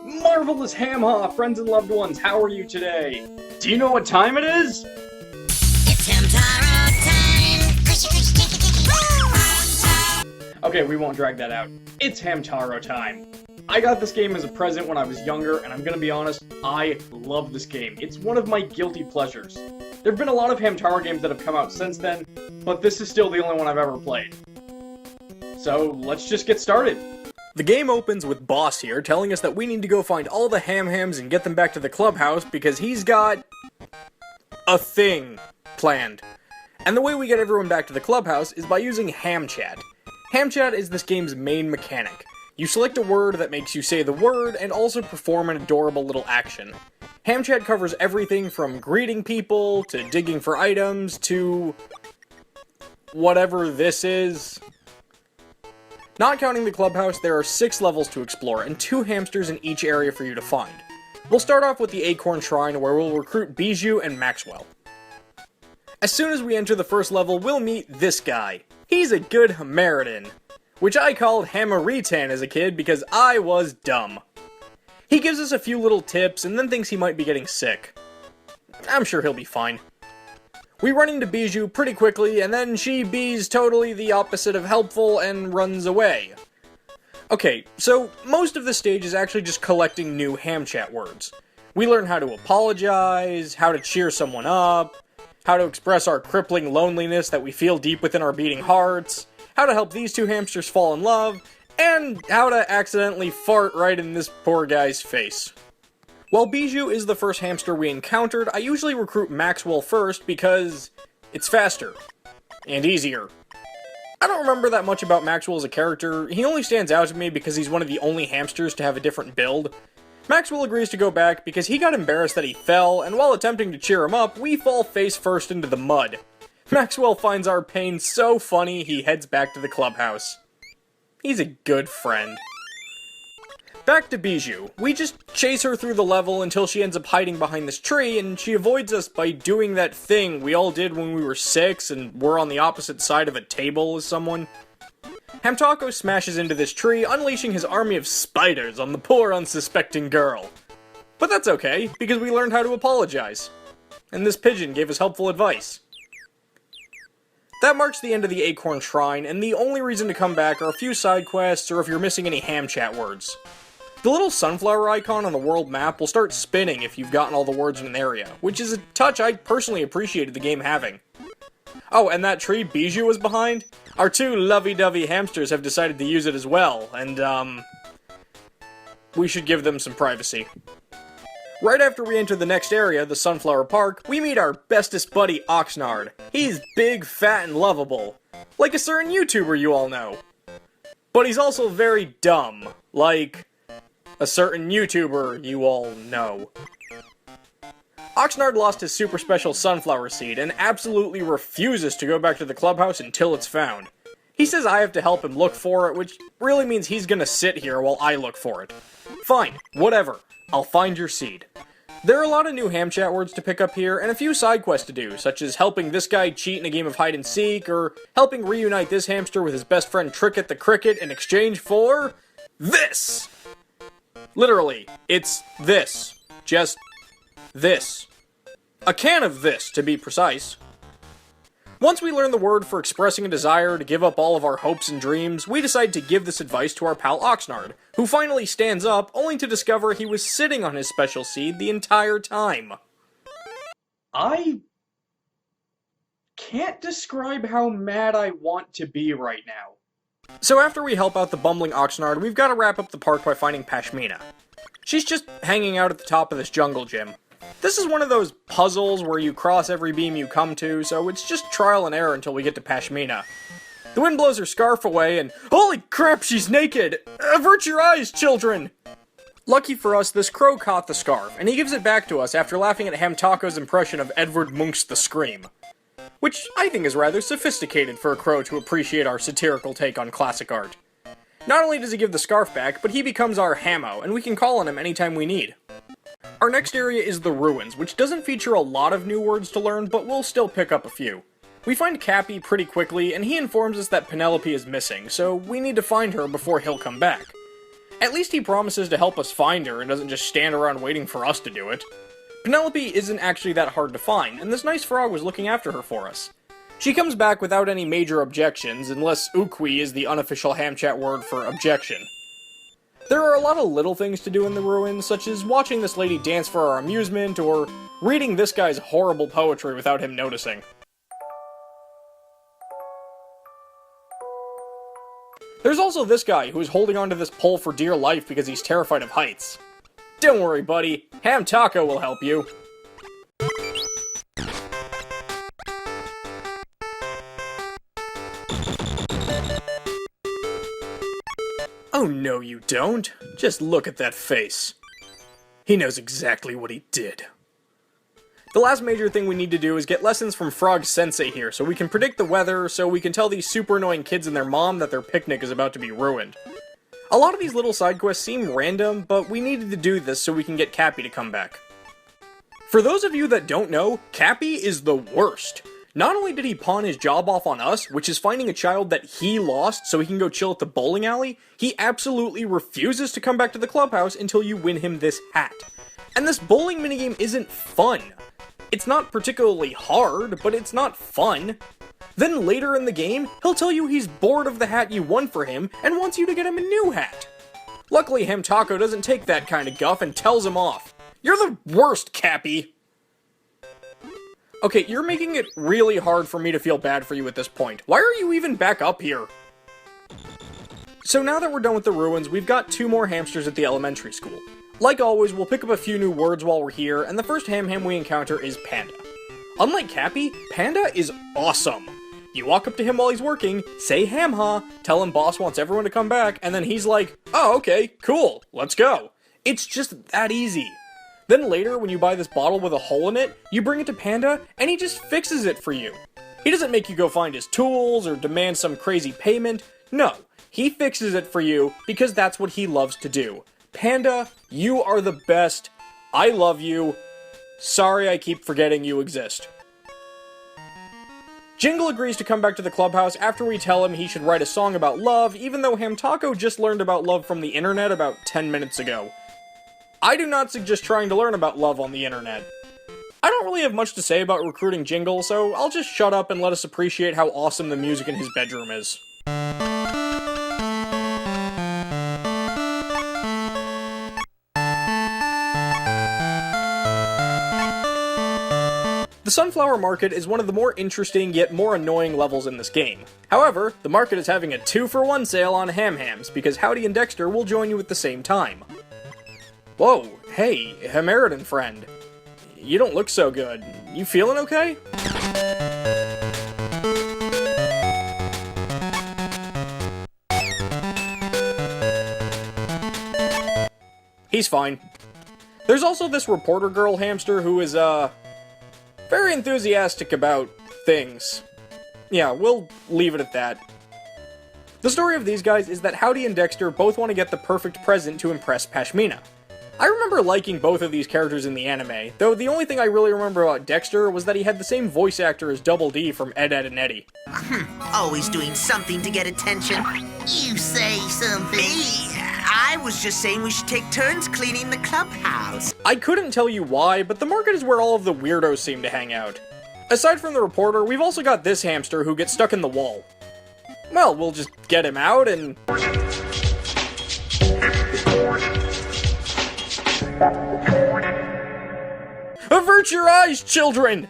Marvelous Hamha, friends and loved ones, how are you today? Do you know what time it is? It's Hamtaro time! Okay, we won't drag that out. It's Hamtaro time. I got this game as a present when I was younger, and I'm gonna be honest, I love this game. It's one of my guilty pleasures. There have been a lot of Hamtaro games that have come out since then, but this is still the only one I've ever played. So, let's just get started. The game opens with Boss here telling us that we need to go find all the Ham-Hams and get them back to the clubhouse because he's got a thing planned. And the way we get everyone back to the clubhouse is by using Ham Chat. Ham Chat is this game's main mechanic. You select a word that makes you say the word and also perform an adorable little action. Ham Chat covers everything from greeting people, to digging for items, to whatever this is. Not counting the clubhouse, there are 6 levels to explore, and 2 hamsters in each area for you to find. We'll start off with the Acorn Shrine, where we'll recruit Bijou and Maxwell. As soon as we enter the first level, we'll meet this guy. He's a good Hamaritan, which I called Hamaritan as a kid because I was dumb. He gives us a few little tips, and then thinks he might be getting sick. I'm sure he'll be fine. We run into Bijou pretty quickly, and then she bees totally the opposite of helpful and runs away. Okay, so most of the stage is actually just collecting new Ham Chat words. We learn how to apologize, how to cheer someone up, how to express our crippling loneliness that we feel deep within our beating hearts, how to help these 2 hamsters fall in love, and how to accidentally fart right in this poor guy's face. While Bijou is the first hamster we encountered, I usually recruit Maxwell first because it's faster and easier. I don't remember that much about Maxwell as a character. He only stands out to me because he's one of the only hamsters to have a different build. Maxwell agrees to go back because he got embarrassed that he fell, and while attempting to cheer him up, we fall face first into the mud. Maxwell finds our pain so funny, he heads back to the clubhouse. He's a good friend. Back to Bijou. We just chase her through the level until she ends up hiding behind this tree, and she avoids us by doing that thing we all did when we were 6 and we're on the opposite side of a table as someone. Hamtaro smashes into this tree, unleashing his army of spiders on the poor unsuspecting girl. But that's okay, because we learned how to apologize. And this pigeon gave us helpful advice. That marks the end of the Acorn Shrine, and the only reason to come back are a few side quests or if you're missing any Ham Chat words. The little sunflower icon on the world map will start spinning if you've gotten all the words in an area, which is a touch I personally appreciated the game having. Oh, and that tree Bijou was behind? Our 2 lovey-dovey hamsters have decided to use it as well, and we should give them some privacy. Right after we enter the next area, the Sunflower Park, we meet our bestest buddy Oxnard. He's big, fat, and lovable. Like a certain YouTuber you all know. But he's also very dumb. Like a certain YouTuber you all know. Oxnard lost his super special sunflower seed and absolutely refuses to go back to the clubhouse until it's found. He says I have to help him look for it, which really means he's gonna sit here while I look for it. Fine, whatever. I'll find your seed. There are a lot of new Ham Chat words to pick up here, and a few side quests to do, such as helping this guy cheat in a game of hide and seek, or helping reunite this hamster with his best friend Tricket the Cricket in exchange for this! Literally, it's this. Just this. A can of this, to be precise. Once we learn the word for expressing a desire to give up all of our hopes and dreams, we decide to give this advice to our pal Oxnard, who finally stands up, only to discover he was sitting on his special seed the entire time. I can't describe how mad I want to be right now. So after we help out the bumbling Oxnard, we've got to wrap up the park by finding Pashmina. She's just hanging out at the top of this jungle gym. This is one of those puzzles where you cross every beam you come to, so it's just trial and error until we get to Pashmina. The wind blows her scarf away, and holy crap, she's naked! Avert your eyes, children! Lucky for us, this crow caught the scarf, and he gives it back to us after laughing at Hamtaro's impression of Edvard Munch's The Scream. Which I think is rather sophisticated for a crow to appreciate our satirical take on classic art. Not only does he give the scarf back, but he becomes our Hamo, and we can call on him anytime we need. Our next area is the Ruins, which doesn't feature a lot of new words to learn, but we'll still pick up a few. We find Cappy pretty quickly, and he informs us that Penelope is missing, so we need to find her before he'll come back. At least he promises to help us find her and doesn't just stand around waiting for us to do it. Penelope isn't actually that hard to find, and this nice frog was looking after her for us. She comes back without any major objections, unless ukwi is the unofficial Hamchat word for objection. There are a lot of little things to do in the ruins, such as watching this lady dance for our amusement, or reading this guy's horrible poetry without him noticing. There's also this guy who is holding onto this pole for dear life because he's terrified of heights. Don't worry, buddy. Ham Taco will help you. Oh no you don't. Just look at that face. He knows exactly what he did. The last major thing we need to do is get lessons from Frog Sensei here, so we can predict the weather, so we can tell these super annoying kids and their mom that their picnic is about to be ruined. A lot of these little side quests seem random, but we needed to do this so we can get Cappy to come back. For those of you that don't know, Cappy is the worst. Not only did he pawn his job off on us, which is finding a child that he lost so he can go chill at the bowling alley, he absolutely refuses to come back to the clubhouse until you win him this hat. And this bowling minigame isn't fun. It's not particularly hard, but it's not fun. Then later in the game, he'll tell you he's bored of the hat you won for him and wants you to get him a new hat. Luckily, Hamtaro doesn't take that kind of guff and tells him off. You're the worst, Cappy! Okay, you're making it really hard for me to feel bad for you at this point. Why are you even back up here? So now that we're done with the ruins, we've got 2 more hamsters at the elementary school. Like always, we'll pick up a few new words while we're here, and the first ham we encounter is Panda. Unlike Cappy, Panda is awesome. You walk up to him while he's working, say ham-ha, tell him boss wants everyone to come back, and then he's like, oh, okay, cool, let's go. It's just that easy. Then later, when you buy this bottle with a hole in it, you bring it to Panda, and he just fixes it for you. He doesn't make you go find his tools, or demand some crazy payment. No, he fixes it for you, because that's what he loves to do. Panda, you are the best. I love you. Sorry I keep forgetting you exist. Jingle agrees to come back to the clubhouse after we tell him he should write a song about love, even though Hamtaro just learned about love from the internet about 10 minutes ago. I do not suggest trying to learn about love on the internet. I don't really have much to say about recruiting Jingle, so I'll just shut up and let us appreciate how awesome the music in his bedroom is. The Sunflower Market is one of the more interesting yet more annoying levels in this game. However, the market is having a 2-for-1 sale on ham-hams, because Howdy and Dexter will join you at the same time. Whoa, hey, Hameridan friend. You don't look so good. You feeling okay? He's fine. There's also this reporter girl hamster who is, very enthusiastic about things. Yeah, we'll leave it at that. The story of these guys is that Howdy and Dexter both want to get the perfect present to impress Pashmina. I remember liking both of these characters in the anime, though the only thing I really remember about Dexter was that he had the same voice actor as Double D from Ed, Edd and Eddy. Always doing something to get attention. You say something. I was just saying we should take turns cleaning the clubhouse. I couldn't tell you why, but the market is where all of the weirdos seem to hang out. Aside from the reporter, we've also got this hamster who gets stuck in the wall. Well, we'll just get him out and... Avert your eyes, children!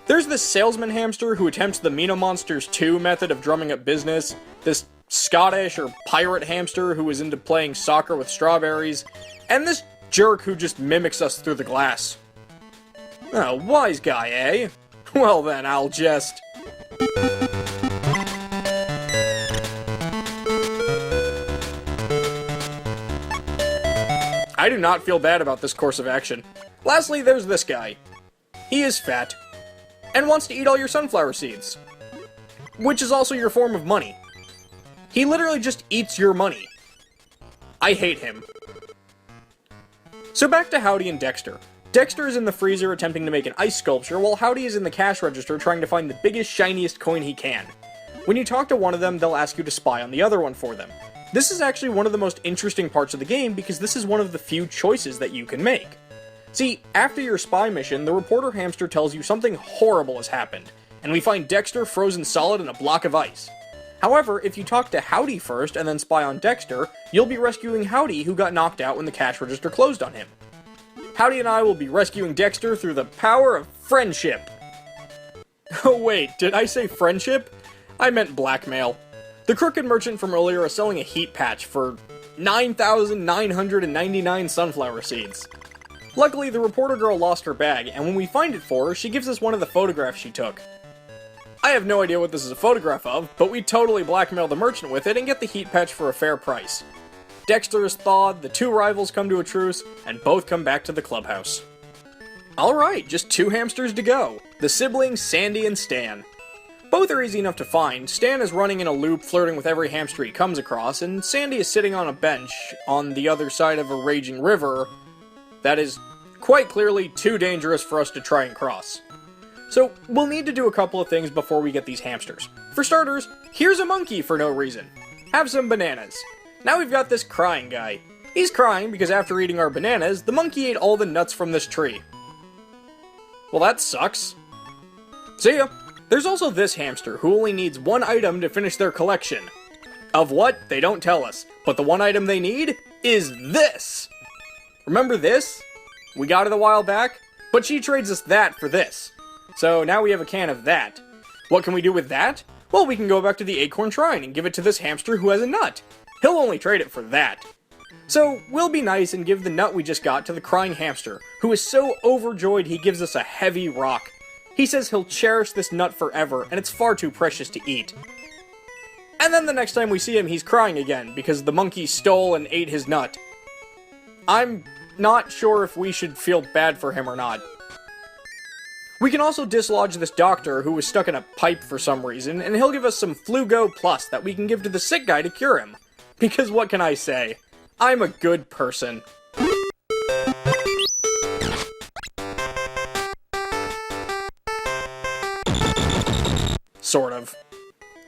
There's this salesman hamster who attempts the Mina Monsters 2 method of drumming up business, this Scottish or pirate hamster who is into playing soccer with strawberries, and this jerk who just mimics us through the glass. Oh, wise guy, eh? Well then, I'll just... I do not feel bad about this course of action. Lastly, there's this guy. He is fat, and wants to eat all your sunflower seeds, which is also your form of money. He literally just eats your money. I hate him. So back to Howdy and Dexter. Dexter is in the freezer attempting to make an ice sculpture, while Howdy is in the cash register trying to find the biggest, shiniest coin he can. When you talk to one of them, they'll ask you to spy on the other one for them. This is actually one of the most interesting parts of the game because this is one of the few choices that you can make. See, after your spy mission, the reporter hamster tells you something horrible has happened, and we find Dexter frozen solid in a block of ice. However, if you talk to Howdy first and then spy on Dexter, you'll be rescuing Howdy, who got knocked out when the cash register closed on him. Howdy and I will be rescuing Dexter through the power of friendship. Oh wait, did I say friendship? I meant blackmail. The crooked merchant from earlier is selling a heat patch for 9,999 sunflower seeds. Luckily, the reporter girl lost her bag, and when we find it for her, she gives us one of the photographs she took. I have no idea what this is a photograph of, but we totally blackmail the merchant with it and get the heat patch for a fair price. Dexter is thawed, the two rivals come to a truce, and both come back to the clubhouse. Alright, just 2 hamsters to go. The siblings Sandy and Stan. Both are easy enough to find. Stan is running in a loop, flirting with every hamster he comes across, and Sandy is sitting on a bench on the other side of a raging river that is quite clearly too dangerous for us to try and cross. So, we'll need to do a couple of things before we get these hamsters. For starters, here's a monkey for no reason. Have some bananas. Now we've got this crying guy. He's crying because after eating our bananas, the monkey ate all the nuts from this tree. Well, that sucks. See ya. There's also this hamster who only needs 1 item to finish their collection. Of what? They don't tell us. But the 1 item they need is this! Remember this? We got it a while back, but she trades us that for this. So now we have a can of that. What can we do with that? Well, we can go back to the Acorn Shrine and give it to this hamster who has a nut. He'll only trade it for that. So we'll be nice and give the nut we just got to the crying hamster, who is so overjoyed he gives us a heavy rock. He says he'll cherish this nut forever, and it's far too precious to eat. And then the next time we see him, he's crying again, because the monkey stole and ate his nut. I'm not sure if we should feel bad for him or not. We can also dislodge this doctor who was stuck in a pipe for some reason, and he'll give us some Flugo Plus that we can give to the sick guy to cure him. Because what can I say? I'm a good person. Sort of.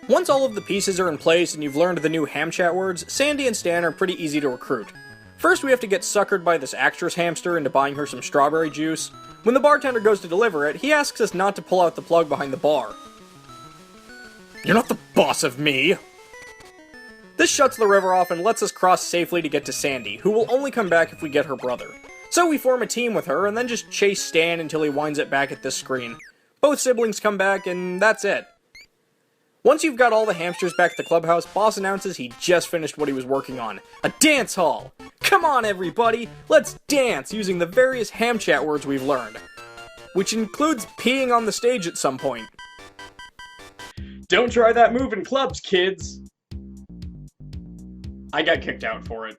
Once all of the pieces are in place and you've learned the new ham chat words, Sandy and Stan are pretty easy to recruit. First, we have to get suckered by this actress hamster into buying her some strawberry juice. When the bartender goes to deliver it, he asks us not to pull out the plug behind the bar. You're not the boss of me! This shuts the river off and lets us cross safely to get to Sandy, who will only come back if we get her brother. So we form a team with her and then just chase Stan until he winds it back at this screen. Both siblings come back and that's it. Once you've got all the hamsters back at the clubhouse, Boss announces he just finished what he was working on. A dance hall! Come on everybody, let's dance using the various ham chat words we've learned. Which includes peeing on the stage at some point. Don't try that move in clubs, kids! I got kicked out for it.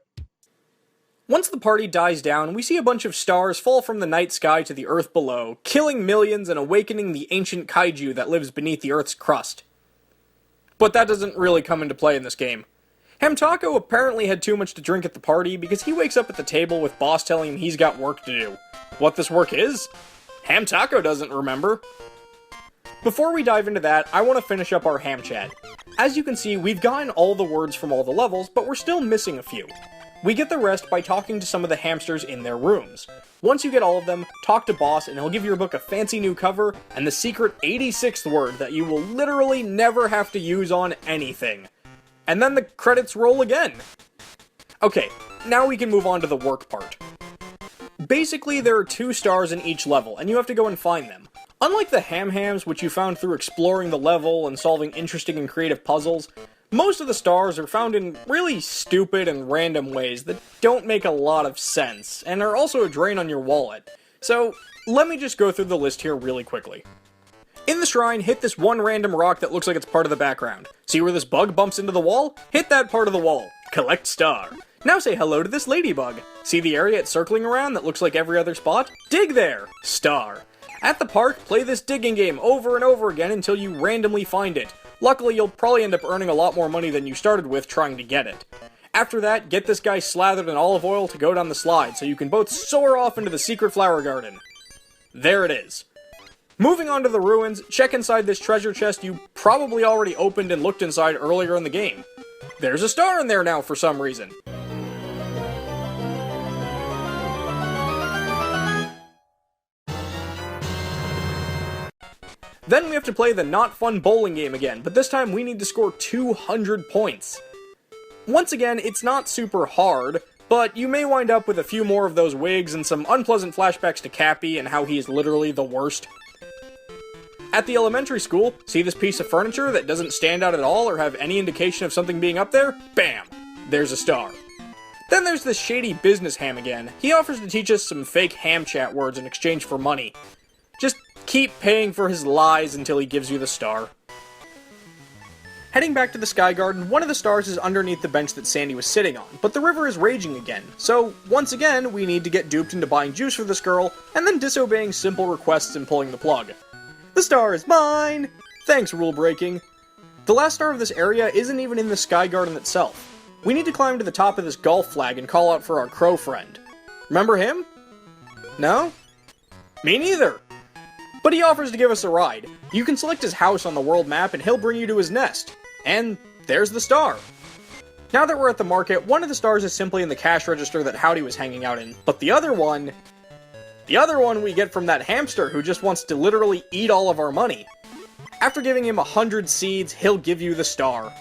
Once the party dies down, we see a bunch of stars fall from the night sky to the earth below, killing millions and awakening the ancient kaiju that lives beneath the earth's crust. But that doesn't really come into play in this game. Hamtaro apparently had too much to drink at the party because he wakes up at the table with Boss telling him he's got work to do. What this work is? Hamtaro doesn't remember. Before we dive into that, I want to finish up our ham chat. As you can see, we've gotten all the words from all the levels, but we're still missing a few. We get the rest by talking to some of the hamsters in their rooms. Once you get all of them, talk to Boss and he'll give your book a fancy new cover and the secret 86th word that you will literally never have to use on anything. And then the credits roll again. Okay, now we can move on to the work part. Basically, there are 2 stars in each level, and you have to go and find them. Unlike the ham-hams, which you found through exploring the level and solving interesting and creative puzzles, most of the stars are found in really stupid and random ways that don't make a lot of sense, and are also a drain on your wallet. So, let me just go through the list here really quickly. In the shrine, hit this one random rock that looks like it's part of the background. See where this bug bumps into the wall? Hit that part of the wall. Collect star. Now say hello to this ladybug. See the area it's circling around that looks like every other spot? Dig there. Star. At the park, play this digging game over and over again until you randomly find it. Luckily, you'll probably end up earning a lot more money than you started with trying to get it. After that, get this guy slathered in olive oil to go down the slide so you can both soar off into the secret flower garden. There it is. Moving on to the ruins, check inside this treasure chest you probably already opened and looked inside earlier in the game. There's a star in there now for some reason. Then we have to play the not fun bowling game again, but this time we need to score 200 points. Once again, it's not super hard, but you may wind up with a few more of those wigs and some unpleasant flashbacks to Cappy and how he is literally the worst. At the elementary school, see this piece of furniture that doesn't stand out at all or have any indication of something being up there? Bam! There's a star. Then there's this shady business ham again. He offers to teach us some fake ham chat words in exchange for money. Just keep paying for his lies until he gives you the star. Heading back to the Sky Garden, one of the stars is underneath the bench that Sandy was sitting on, but the river is raging again, so once again we need to get duped into buying juice for this girl, and then disobeying simple requests and pulling the plug. The star is mine! Thanks, rule breaking. The last star of this area isn't even in the Sky Garden itself. We need to climb to the top of this golf flag and call out for our crow friend. Remember him? No? Me neither! But he offers to give us a ride. You can select his house on the world map and he'll bring you to his nest. And there's the star. Now that we're at the market, one of the stars is simply in the cash register that Howdy was hanging out in, but the other one we get from that hamster who just wants to literally eat all of our money. After giving him 100 seeds, he'll give you the star.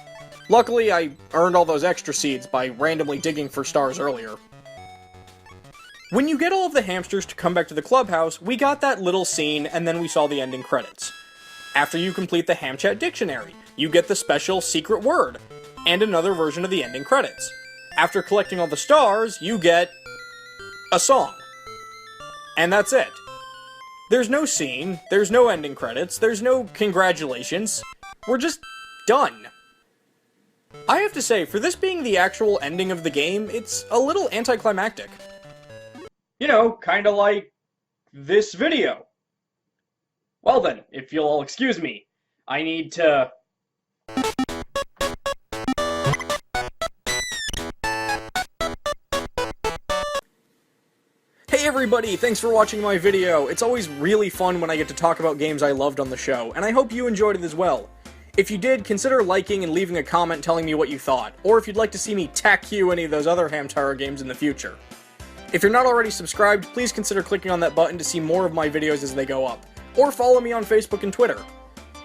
Luckily, I earned all those extra seeds by randomly digging for stars earlier. When you get all of the hamsters to come back to the clubhouse, we got that little scene, and then we saw the ending credits. After you complete the Hamchat dictionary, you get the special secret word, and another version of the ending credits. After collecting all the stars, you get a song. And that's it. There's no scene, there's no ending credits, there's no congratulations. We're just done. I have to say, for this being the actual ending of the game, it's a little anticlimactic. You know, kinda like this video. Well then, if you'll all excuse me, I need to... Hey everybody, thanks for watching my video. It's always really fun when I get to talk about games I loved on the show, and I hope you enjoyed it as well. If you did, consider liking and leaving a comment telling me what you thought, or if you'd like to see me tack-cue any of those other Hamtaro games in the future. If you're not already subscribed, please consider clicking on that button to see more of my videos as they go up, or follow me on Facebook and Twitter.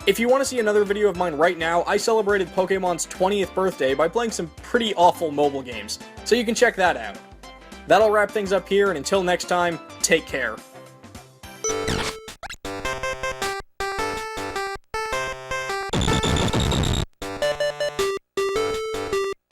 If you want to see another video of mine right now, I celebrated Pokemon's 20th birthday by playing some pretty awful mobile games, so you can check that out. That'll wrap things up here, and until next time, take care.